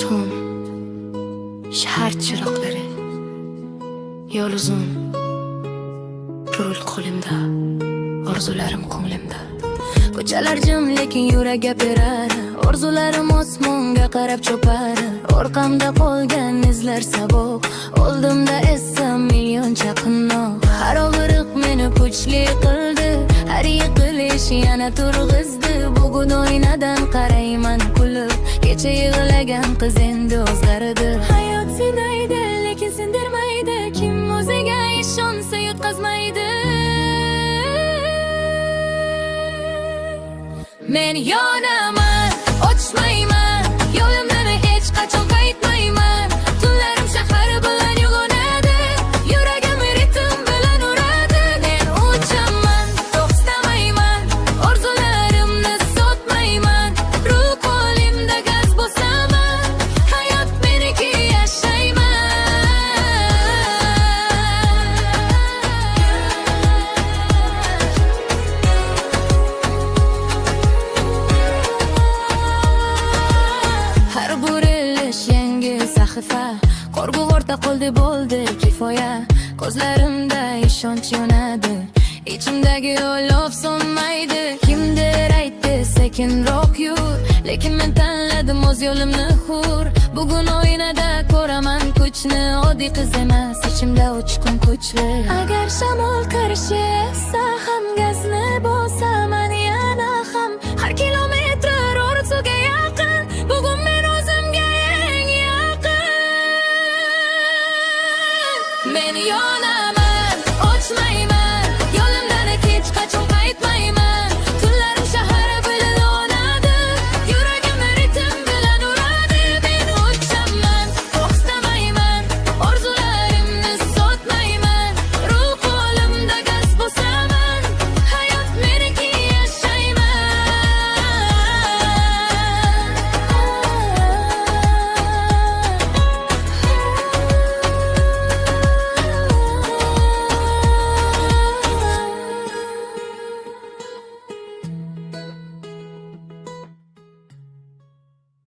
Tun, shahar chiroqlari, yo'l uzun, rul qo'limda, orzularim ko'nglimda. Ko'chalar jim, lekin yurak gapirar, orzularim osmonga qarab chopar. Orqamda qolgan izlar saboq, oldimda esa million chaqinoq. Har og'riq meni kuchli qildi, har yiqilish yana turg'izdi. Bugun oynadan qarayman kulib, kecha yig'lagan qiz endi o'zgardi. Hayot sinaydi, lekin sindirmaydi, kim o'ziga ishonsa yutqazmaydi. Men yonaman, ochmayman, yo'limdan hech qachon qaytmayman. Tunlarim shahar bilan uyg'onadi, yuragim ritm bilan uradi. Men uchaman, to'xtamayman, orzularimni sotmayman. Ruh qo'limda gaz bosaman, hayot meniki yashayman. Har burilish yangi sahifa, qorg'uvorda qoldi bo'ldi kifoya. Ko'zlarimda ishonch yonadi, ichimdagi o'lov so'nmaydi. Kimdir aytdi sekinroq yur, lekin men tanladim o'z yo'limni hur. Bugun oynada ko'raman kuchni, oddiy qiz emas, ichimda uchqun kuchli. Agar shamol qarshi esa ham gazni bosaman yana ham. Har kilometr